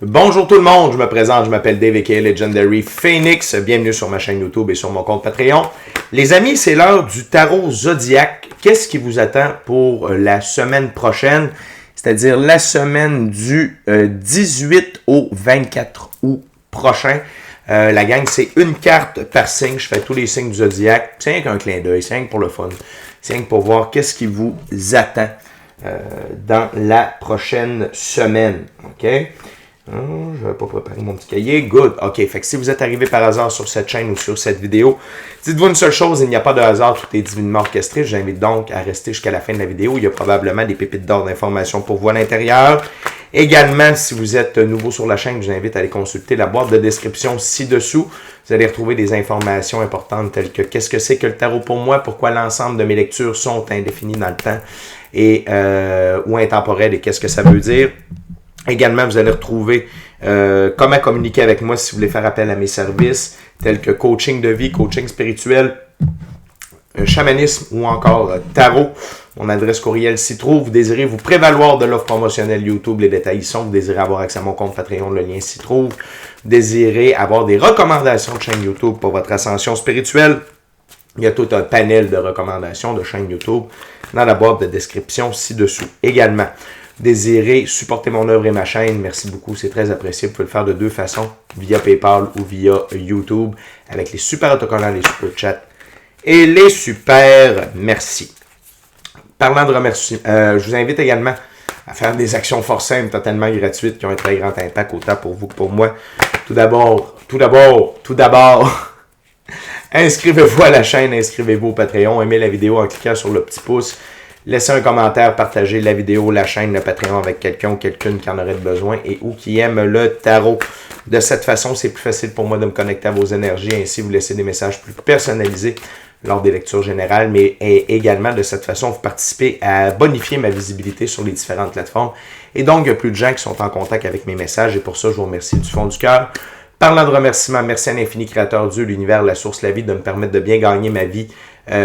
Bonjour tout le monde, je me présente, je m'appelle Dave aka Legendary Phoenix. Bienvenue sur ma chaîne YouTube et sur mon compte Patreon. Les amis, c'est l'heure du tarot zodiaque. Qu'est-ce qui vous attend pour la semaine prochaine? C'est-à-dire la semaine du 18 au 24 août prochain. La gang, c'est une carte par signe. Je fais tous les signes du zodiaque. C'est rien qu'un clin d'œil, c'est rien que pour le fun. C'est rien que pour voir qu'est-ce qui vous attend dans la prochaine semaine. OK? Je vais pas préparer mon petit cahier. Good. OK. Fait que si vous êtes arrivé par hasard sur cette chaîne ou sur cette vidéo, dites-vous une seule chose, il n'y a pas de hasard, tout est divinement orchestré. Je vous invite donc à rester jusqu'à la fin de la vidéo. Il y a probablement des pépites d'or d'informations pour vous à l'intérieur. Également, si vous êtes nouveau sur la chaîne, je vous invite à aller consulter la boîte de description ci-dessous. Vous allez retrouver des informations importantes telles que qu'est-ce que c'est que le tarot pour moi, pourquoi l'ensemble de mes lectures sont indéfinies dans le temps et ou intemporelles et qu'est-ce que ça veut dire. Également, vous allez retrouver comment communiquer avec moi si vous voulez faire appel à mes services, tels que coaching de vie, coaching spirituel, chamanisme ou encore tarot. Mon adresse courriel s'y trouve. Vous désirez vous prévaloir de l'offre promotionnelle YouTube, les détails y sont. Vous désirez avoir accès à mon compte Patreon, le lien s'y trouve. Vous désirez avoir des recommandations de chaîne YouTube pour votre ascension spirituelle. Il y a tout un panel de recommandations de chaîne YouTube dans la boîte de description ci-dessous. Également, désirez supporter mon œuvre et ma chaîne, merci beaucoup, c'est très apprécié. Vous pouvez le faire de deux façons, via PayPal ou via YouTube, avec les super autocollants, les super chats et les super merci. Parlant de remerciements, je vous invite également à faire des actions fort simples, totalement gratuites, qui ont un très grand impact autant pour vous que pour moi. Tout d'abord, inscrivez-vous à la chaîne, inscrivez-vous au Patreon, aimez la vidéo en cliquant sur le petit pouce. Laissez un commentaire, partagez la vidéo, la chaîne, le Patreon avec quelqu'un ou quelqu'une qui en aurait besoin et ou qui aime le tarot. De cette façon, c'est plus facile pour moi de me connecter à vos énergies et ainsi vous laisser des messages plus personnalisés lors des lectures générales, mais également de cette façon, vous participez à bonifier ma visibilité sur les différentes plateformes. Et donc, il y a plus de gens qui sont en contact avec mes messages et pour ça, je vous remercie du fond du cœur. Parlant de remerciements, merci à l'infini créateur Dieu, l'univers, la source, la vie, de me permettre de bien gagner ma vie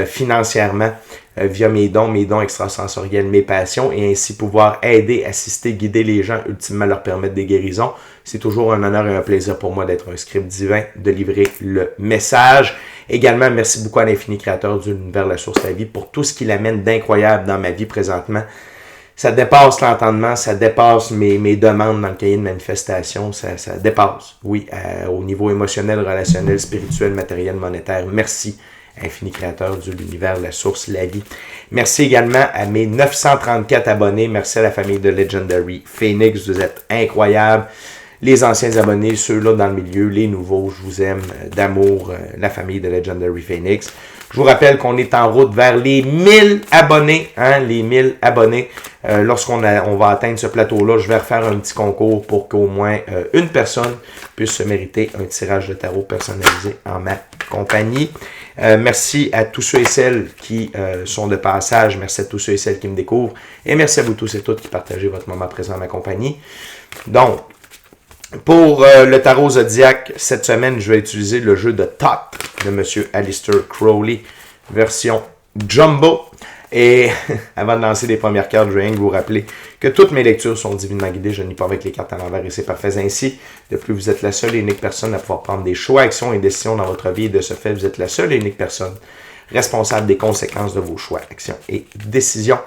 financièrement via mes dons extrasensoriels, mes passions et ainsi pouvoir aider, assister, guider les gens, ultimement leur permettre des guérisons. C'est toujours un honneur et un plaisir pour moi d'être un script divin, de livrer le message. Également, merci beaucoup à l'infini créateur Dieu, l'univers, la source, la vie pour tout ce qu'il amène d'incroyable dans ma vie présentement. Ça dépasse l'entendement, ça dépasse mes demandes dans le cahier de manifestation, ça dépasse, oui, au niveau émotionnel, relationnel, spirituel, matériel, monétaire. Merci, infini créateur de l'univers, la source, la vie. Merci également à mes 934 abonnés. Merci à la famille de Legendary Phoenix, vous êtes incroyables. Les anciens abonnés, ceux-là dans le milieu, les nouveaux, je vous aime d'amour, la famille de Legendary Phoenix. Je vous rappelle qu'on est en route vers les 1000 abonnés, les 1000 abonnés. Lorsqu'on va atteindre ce plateau-là, je vais refaire un petit concours pour qu'au moins une personne puisse se mériter un tirage de tarot personnalisé en ma compagnie. Merci à tous ceux et celles qui sont de passage. Merci à tous ceux et celles qui me découvrent. Et merci à vous tous et toutes qui partagez votre moment présent en ma compagnie. Donc, pour le tarot zodiaque, cette semaine, je vais utiliser le jeu de Top de M. Aleister Crowley, version Jumbo. Et avant de lancer les premières cartes, je vais vous rappeler que toutes mes lectures sont divinement guidées. Je n'y pas avec les cartes à l'envers et c'est parfait ainsi. De plus, vous êtes la seule et unique personne à pouvoir prendre des choix, actions et décisions dans votre vie. Et de ce fait, vous êtes la seule et unique personne responsable des conséquences de vos choix, actions et décisions.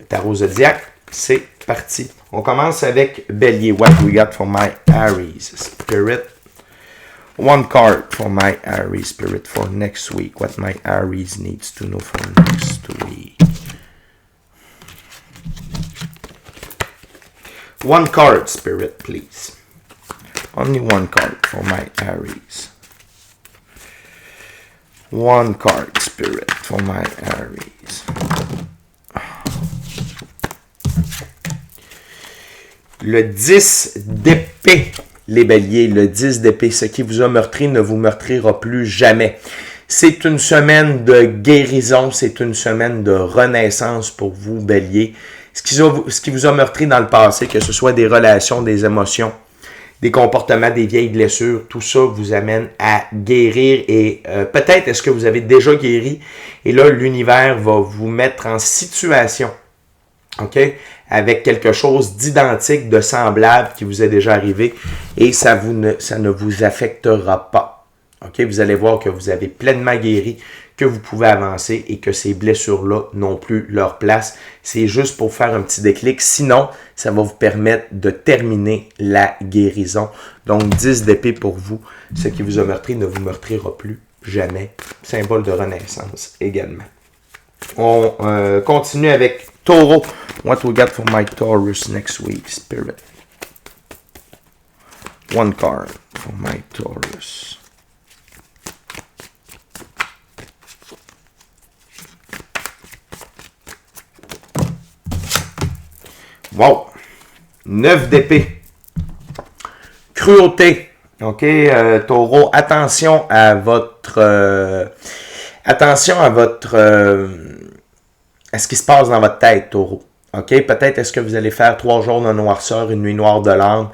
Tarot zodiaque, c'est parti. On commence avec Bélier. What we got for my Aries Spirit? One card for my Aries Spirit for next week. What my Aries needs to know for next week. One card, Spirit, please. Only one card for my Aries. One card, Spirit, for my Aries. Le 10 d'épée, les béliers, le 10 d'épée, ce qui vous a meurtri ne vous meurtrira plus jamais. C'est une semaine de guérison, c'est une semaine de renaissance pour vous, béliers. Ce qui vous a meurtri dans le passé, que ce soit des relations, des émotions, des comportements, des vieilles blessures, tout ça vous amène à guérir et peut-être est-ce que vous avez déjà guéri et là, l'univers va vous mettre en situation OK? Avec quelque chose d'identique, de semblable qui vous est déjà arrivé et ça ne vous affectera pas. OK? Vous allez voir que vous avez pleinement guéri, que vous pouvez avancer et que ces blessures-là n'ont plus leur place. C'est juste pour faire un petit déclic. Sinon, ça va vous permettre de terminer la guérison. Donc, 10 d'épée pour vous. Ce qui vous a meurtri ne vous meurtrira plus jamais. Symbole de renaissance également. On continue avec Taureau. What we got for my Taurus next week, Spirit? One card for my Taurus. Wow! 9 d'épée. Cruauté. OK, Taureau, attention à votre... à ce qui se passe dans votre tête, Taureau. OK, peut-être est-ce que vous allez faire 3 jours de noirceur, une nuit noire de l'âme.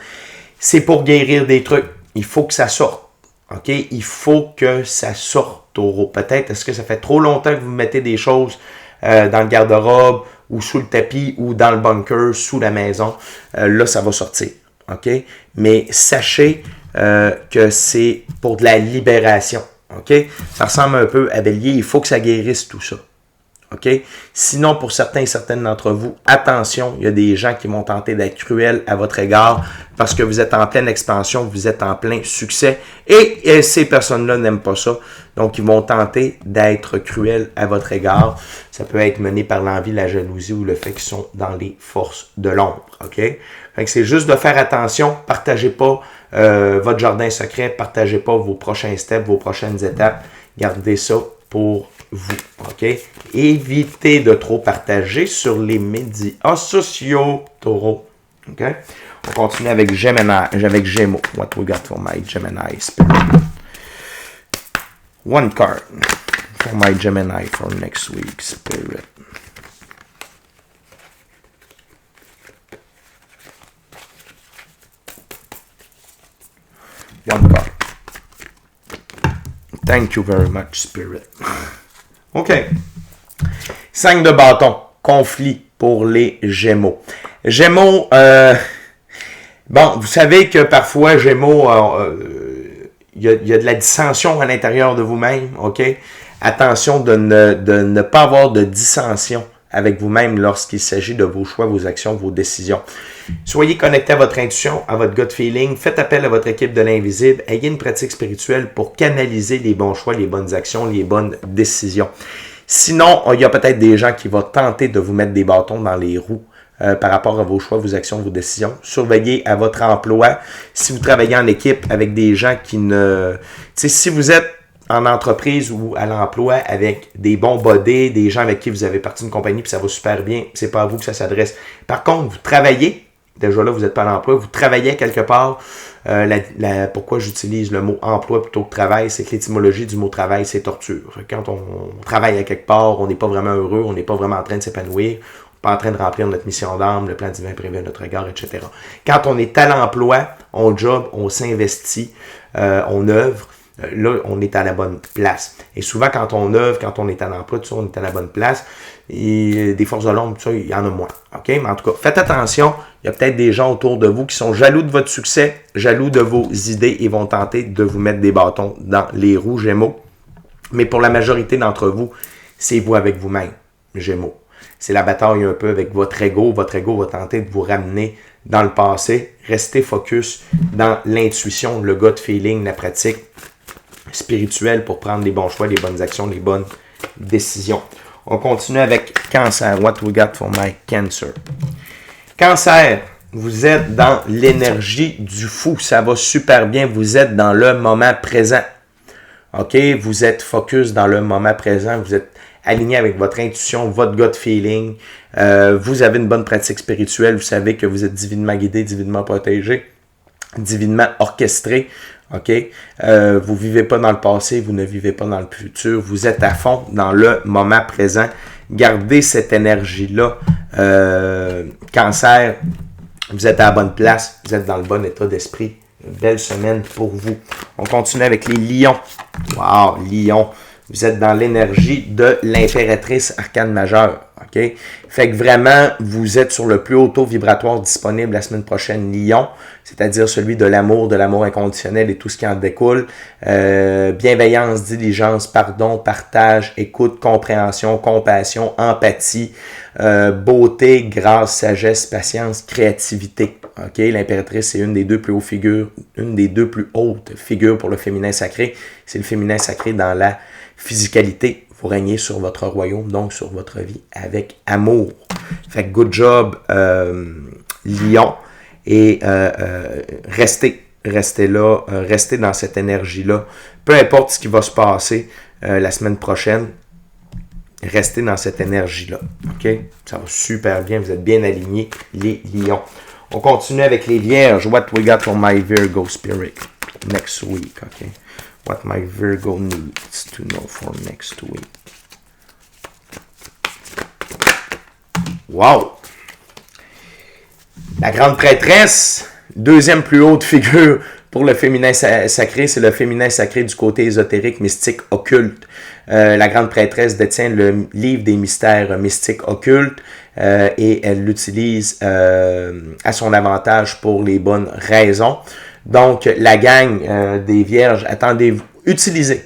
C'est pour guérir des trucs. Il faut que ça sorte. OK, il faut que ça sorte, Taureau. Peut-être est-ce que ça fait trop longtemps que vous mettez des choses dans le garde-robe ou sous le tapis ou dans le bunker, sous la maison. Là, ça va sortir. OK? Mais sachez que c'est pour de la libération. OK? Ça ressemble un peu à Bélier. Il faut que ça guérisse tout ça. OK? Sinon, pour certains et certaines d'entre vous, attention, il y a des gens qui vont tenter d'être cruels à votre égard parce que vous êtes en pleine expansion, vous êtes en plein succès et ces personnes-là n'aiment pas ça. Donc, ils vont tenter d'être cruels à votre égard. Ça peut être mené par l'envie, la jalousie ou le fait qu'ils sont dans les forces de l'ombre. OK? Fait que c'est juste de faire attention. Partagez pas votre jardin secret. Partagez pas vos prochains steps, vos prochaines étapes. Gardez ça pour vous, OK? Évitez de trop partager sur les médias sociaux, Taureau, OK? On continue avec Gémeaux. What we got for my Gemini Spirit? One card for my Gemini for next week, Spirit. One card. Thank you very much, Spirit. OK. 5 de bâton. Conflit pour les Gémeaux. Gémeaux, bon, vous savez que parfois, Gémeaux, il y a de la dissension à l'intérieur de vous-même, OK? Attention de ne pas avoir de dissension avec vous-même lorsqu'il s'agit de vos choix, vos actions, vos décisions. Soyez connecté à votre intuition, à votre gut feeling. Faites appel à votre équipe de l'invisible. Ayez une pratique spirituelle pour canaliser les bons choix, les bonnes actions, les bonnes décisions. Sinon, il y a peut-être des gens qui vont tenter de vous mettre des bâtons dans les roues par rapport à vos choix, vos actions, vos décisions. Surveillez à votre emploi. Si vous travaillez en équipe avec des gens qui ne... Tu sais, si vous êtes en entreprise ou à l'emploi avec des bons bodés, des gens avec qui vous avez parti d'une compagnie puis ça va super bien, c'est pas à vous que ça s'adresse. Par contre, vous travaillez, déjà là, vous n'êtes pas à l'emploi, vous travaillez quelque part. Pourquoi j'utilise le mot emploi plutôt que travail, c'est que l'étymologie du mot travail, c'est torture. Quand on travaille à quelque part, on n'est pas vraiment heureux, on n'est pas vraiment en train de s'épanouir, on n'est pas en train de remplir notre mission d'âme, le plan divin prévu à notre égard, etc. Quand on est à l'emploi, on job, on s'investit, on œuvre, là, on est à la bonne place. Et souvent, quand on œuvre, quand on est à l'emploi, tout ça, on est à la bonne place. Et des forces de l'ombre, tout ça, il y en a moins. OK? Mais en tout cas, faites attention. Il y a peut-être des gens autour de vous qui sont jaloux de votre succès, jaloux de vos idées et vont tenter de vous mettre des bâtons dans les roues, Gémeaux. Mais pour la majorité d'entre vous, c'est vous avec vous-même, Gémeaux. C'est la bataille un peu avec votre ego. Votre ego va tenter de vous ramener dans le passé. Restez focus dans l'intuition, le gut feeling, la pratique spirituelle pour prendre les bons choix, les bonnes actions, les bonnes décisions. On continue avec Cancer. What we got for my Cancer? Cancer, vous êtes dans l'énergie du fou. Ça va super bien. Vous êtes dans le moment présent. OK? Vous êtes focus dans le moment présent. Vous êtes aligné avec votre intuition, votre gut feeling. Vous avez une bonne pratique spirituelle. Vous savez que vous êtes divinement guidé, divinement protégé, divinement orchestré. OK? Vous vivez pas dans le passé, vous ne vivez pas dans le futur. Vous êtes à fond dans le moment présent. Gardez cette énergie-là. Cancer, vous êtes à la bonne place. Vous êtes dans le bon état d'esprit. Une belle semaine pour vous. On continue avec les lions. Wow, lions. Vous êtes dans l'énergie de l'impératrice arcane majeure. OK? Fait que vraiment, vous êtes sur le plus haut taux vibratoire disponible la semaine prochaine, Lion, c'est-à-dire celui de l'amour inconditionnel et tout ce qui en découle. Bienveillance, diligence, pardon, partage, écoute, compréhension, compassion, empathie, beauté, grâce, sagesse, patience, créativité. OK? L'impératrice, c'est une des deux plus hautes figures pour le féminin sacré. C'est le féminin sacré dans la physicalité. Vous régnez sur votre royaume, donc sur votre vie avec amour. Fait que good job, Lion. Et restez là, restez dans cette énergie-là. Peu importe ce qui va se passer la semaine prochaine, restez dans cette énergie-là. OK? Ça va super bien, vous êtes bien alignés, les lions. On continue avec les vierges. What we got for my Virgo spirit next week, OK? What my Virgo needs to know for next week. Wow! La grande prêtresse, deuxième plus haute figure pour le féminin sacré, c'est le féminin sacré du côté ésotérique, mystique, occulte. La grande prêtresse détient le livre des mystères mystiques occultes et elle l'utilise à son avantage pour les bonnes raisons. Donc, la gang des vierges, attendez-vous, utilisez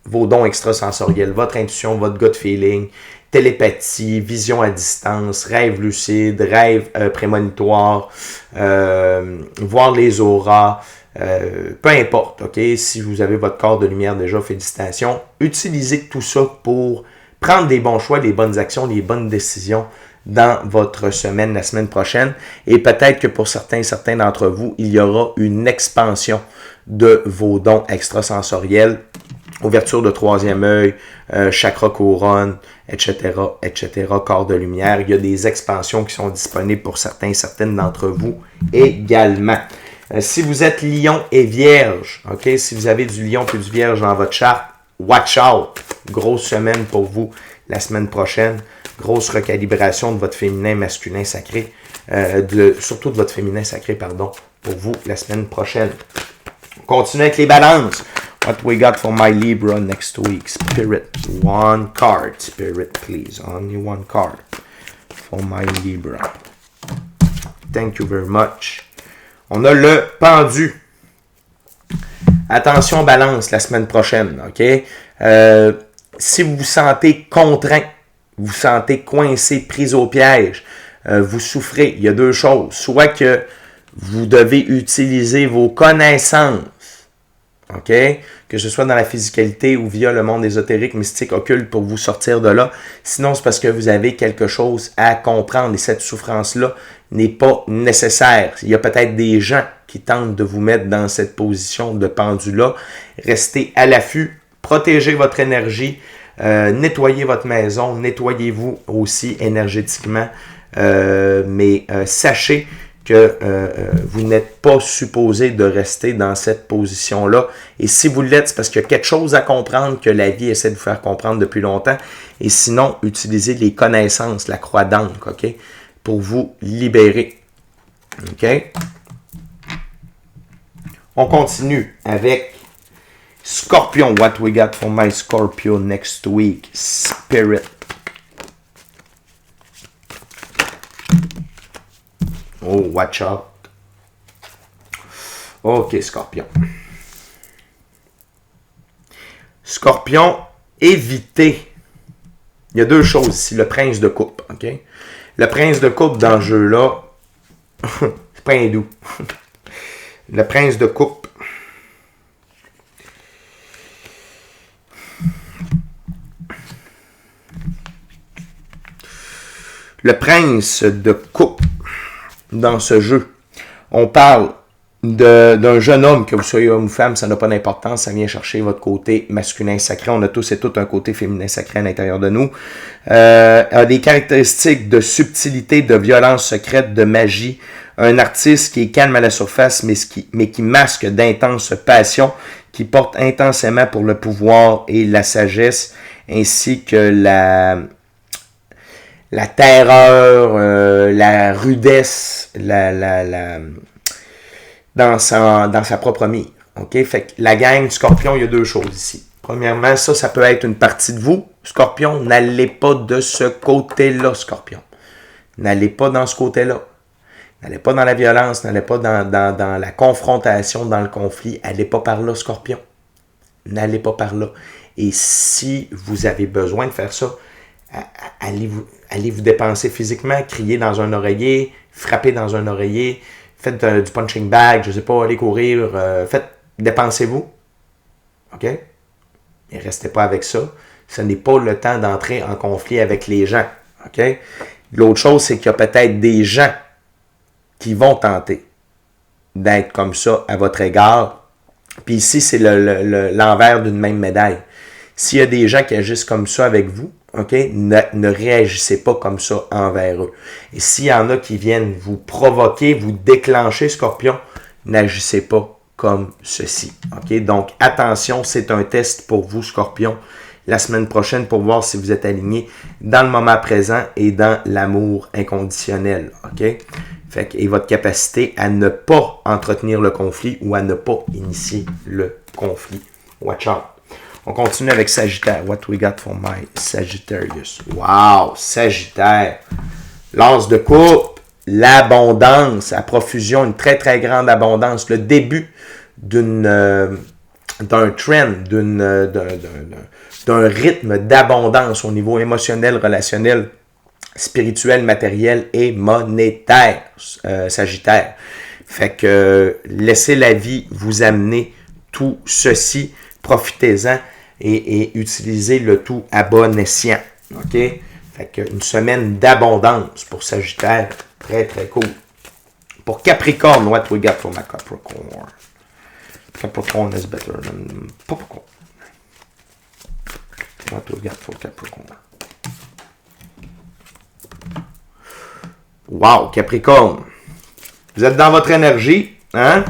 vos dons extrasensoriels, votre intuition, votre gut feeling, télépathie, vision à distance, rêve lucide, rêve prémonitoire, voir les auras, peu importe, ok? Si vous avez votre corps de lumière déjà, félicitations. Utilisez tout ça pour prendre des bons choix, les bonnes actions, les bonnes décisions dans votre semaine, la semaine prochaine. Et peut-être que pour certains d'entre vous, il y aura une expansion de vos dons extrasensoriels, ouverture de troisième œil, chakra couronne, etc., corps de lumière. Il y a des expansions qui sont disponibles pour certaines d'entre vous également. Si vous êtes lion et vierge, ok, si vous avez du lion et du vierge dans votre charte, watch out! Grosse semaine pour vous la semaine prochaine. Grosse recalibration de votre féminin, masculin sacré, surtout de votre féminin sacré, pardon, pour vous la semaine prochaine. On continue avec les balances. What we got for my Libra next week? Spirit, one card. Spirit, please. Only one card for my Libra. Thank you very much. On a le pendu. Attention, balance la semaine prochaine, ok? Si vous vous sentez contraint, vous vous sentez coincé, pris au piège, vous souffrez, il y a deux choses. Soit que vous devez utiliser vos connaissances, ok? Que ce soit dans la physicalité ou via le monde ésotérique, mystique, occulte pour vous sortir de là. Sinon, c'est parce que vous avez quelque chose à comprendre et cette souffrance-là n'est pas nécessaire. Il y a peut-être des gens qui tentent de vous mettre dans cette position de pendu-là. Restez à l'affût, protégez votre énergie, nettoyez votre maison, nettoyez-vous aussi énergétiquement, mais sachez que vous n'êtes pas supposé de rester dans cette position-là. Et si vous l'êtes, c'est parce qu'il y a quelque chose à comprendre que la vie essaie de vous faire comprendre depuis longtemps. Et sinon, utilisez les connaissances, la croix d'encre, ok, pour vous libérer. OK? On continue avec Scorpion. What we got for my Scorpio next week? Spirit. Oh, watch out. OK, Scorpion. Scorpion, évitez. Il y a deux choses ici. Le prince de coupe, OK? Le prince de coupe dans ce jeu-là, c'est pas hindou. Le prince de coupe. Le prince de coupe dans ce jeu. On parle d'un jeune homme, que vous soyez homme ou femme, ça n'a pas d'importance, ça vient chercher votre côté masculin sacré. On a tous et toutes un côté féminin sacré à l'intérieur de nous. A des caractéristiques de subtilité, de violence secrète, de magie. Un artiste qui est calme à la surface, mais qui masque d'intenses passions, qui porte intensément pour le pouvoir et la sagesse, ainsi que la terreur, la rudesse, dans sa propre mire. OK? Fait que la gang du Scorpion, il y a deux choses ici. Premièrement, ça peut être une partie de vous. Scorpion, n'allez pas de ce côté-là, Scorpion. N'allez pas dans ce côté-là. N'allez pas dans la violence, n'allez pas dans la confrontation, dans le conflit. Allez pas par là, Scorpion. N'allez pas par là. Et si vous avez besoin de faire ça, allez vous dépenser physiquement, crier dans un oreiller, frapper dans un oreiller, faites du punching bag, je ne sais pas, allez courir, dépensez-vous. OK? Et restez pas avec ça. Ce n'est pas le temps d'entrer en conflit avec les gens. OK? L'autre chose, c'est qu'il y a peut-être des gens qui vont tenter d'être comme ça à votre égard. Puis ici, c'est l'envers d'une même médaille. S'il y a des gens qui agissent comme ça avec vous, OK, ne réagissez pas comme ça envers eux. Et s'il y en a qui viennent vous provoquer, vous déclencher, Scorpion, n'agissez pas comme ceci. OK, donc attention, c'est un test pour vous, Scorpion, la semaine prochaine pour voir si vous êtes aligné dans le moment présent et dans l'amour inconditionnel. OK? Fait que, et votre capacité à ne pas entretenir le conflit ou à ne pas initier le conflit. Watch out. On continue avec Sagittaire. What we got for my Sagittarius? Wow! Sagittaire. L'as de coupe. L'abondance. À profusion. Une très très grande abondance. Le début d'un trend. D'un rythme d'abondance au niveau émotionnel, relationnel, spirituel, matériel et monétaire, Sagittaire. Fait que laissez la vie vous amener tout ceci, profitez-en et utilisez le tout à bon escient. OK? Fait que une semaine d'abondance pour Sagittaire, très très cool. Pour Capricorne, what we got for my Capricorn? Capricorn is better than popcorn. What we got for Capricorn? Wow, Capricorne. Vous êtes dans votre énergie, hein?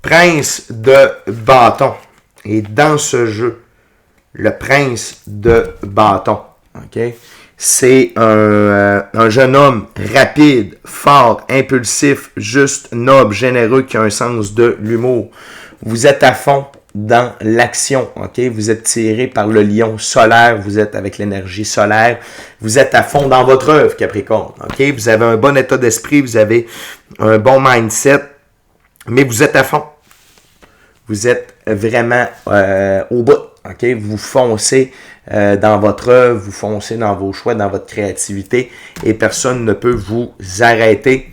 Prince de bâton. Et dans ce jeu, le prince de bâton, OK? C'est un jeune homme rapide, fort, impulsif, juste, noble, généreux, qui a un sens de l'humour. Vous êtes à fond dans l'action, OK? Vous êtes tiré par le lion solaire, vous êtes avec l'énergie solaire, vous êtes à fond dans votre œuvre, Capricorne, OK? Vous avez un bon état d'esprit, vous avez un bon mindset, mais vous êtes à fond. Vous êtes vraiment au bout, OK? Vous foncez dans votre œuvre, vous foncez dans vos choix, dans votre créativité, et personne ne peut vous arrêter.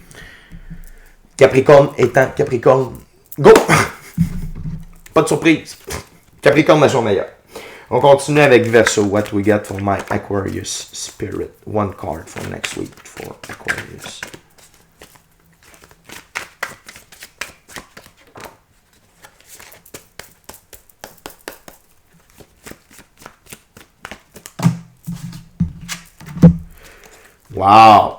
Capricorne étant Capricorne, go! Pas de surprise. Capricorne nation meilleure. On continue avec Verseau. What we got for my Aquarius spirit? One card for next week for Aquarius. Wow!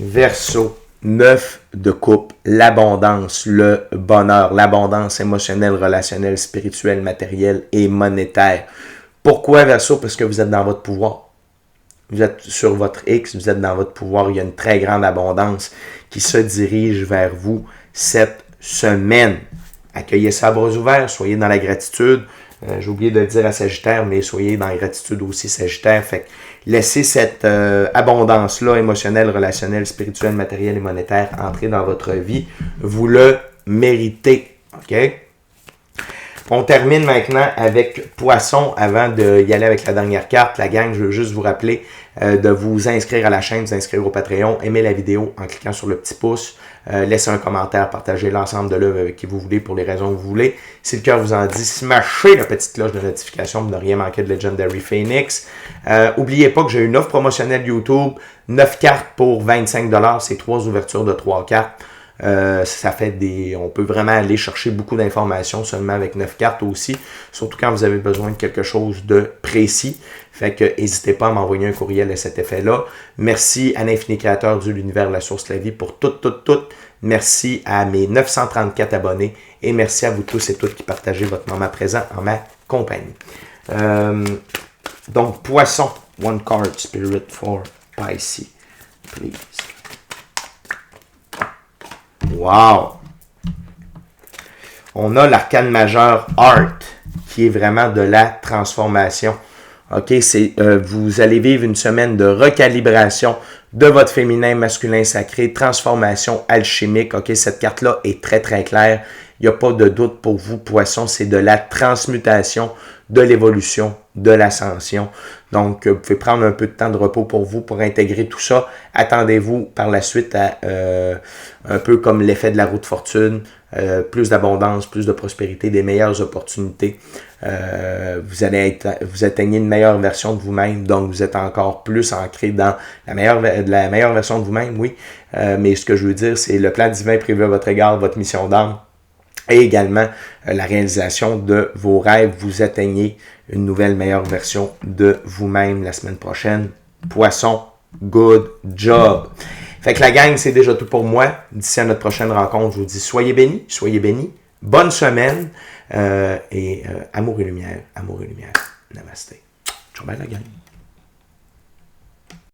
Verseau. 9 de coupe, l'abondance, le bonheur, l'abondance émotionnelle, relationnelle, spirituelle, matérielle et monétaire. Pourquoi Verseau? Parce que vous êtes dans votre pouvoir. Vous êtes sur votre X, vous êtes dans votre pouvoir. Il y a une très grande abondance qui se dirige vers vous cette semaine. Accueillez ça à bras ouverts, soyez dans la gratitude. J'ai oublié de le dire à Sagittaire, mais soyez dans la gratitude aussi, Sagittaire. Fait que laissez cette abondance-là, émotionnelle, relationnelle, spirituelle, matérielle et monétaire, entrer dans votre vie. Vous le méritez. OK? On termine maintenant avec Poisson. Avant d'y aller avec la dernière carte, la gang, je veux juste vous rappeler de vous inscrire à la chaîne, vous inscrire au Patreon, aimer la vidéo en cliquant sur le petit pouce, laissez un commentaire, partagez l'ensemble de l'œuvre avec qui vous voulez pour les raisons que vous voulez. Si le cœur vous en dit, smashez la petite cloche de notification pour ne rien manquer de Legendary Phoenix. N'oubliez pas que j'ai une offre promotionnelle YouTube, 9 cartes pour 25$, c'est 3 ouvertures de 3 cartes. Ça fait on peut vraiment aller chercher beaucoup d'informations seulement avec 9 cartes aussi, surtout quand vous avez besoin de quelque chose de précis. Fait que n'hésitez pas à m'envoyer un courriel à cet effet-là. Merci à l'Infini Créateur de l'Univers, la Source, la Vie pour tout. Merci à mes 934 abonnés et merci à vous tous et toutes qui partagez votre moment présent en ma compagnie. Donc, Poisson, one card, Spirit for Pisces, please. Wow! On a l'arcane majeur Art qui est vraiment de la transformation. OK, vous allez vivre une semaine de recalibration de votre féminin, masculin sacré, transformation alchimique. OK, cette carte-là est très, très claire. Il n'y a pas de doute pour vous, Poisson. C'est de la transmutation, de l'évolution, de l'ascension. Donc, vous pouvez prendre un peu de temps de repos pour vous, pour intégrer tout ça. Attendez-vous par la suite à un peu comme l'effet de la roue de fortune, plus d'abondance, plus de prospérité, des meilleures opportunités. Vous atteignez une meilleure version de vous-même, donc vous êtes encore plus ancré dans la meilleure version de vous-même, oui. Mais ce que je veux dire, c'est le plan divin prévu à votre égard, votre mission d'âme, et également la réalisation de vos rêves. Vous atteignez une nouvelle, meilleure version de vous-même la semaine prochaine. Poisson, good job! Fait que la gang, c'est déjà tout pour moi. D'ici à notre prochaine rencontre, je vous dis soyez bénis, bonne semaine, et amour et lumière, Namasté. Ciao, bye la gang!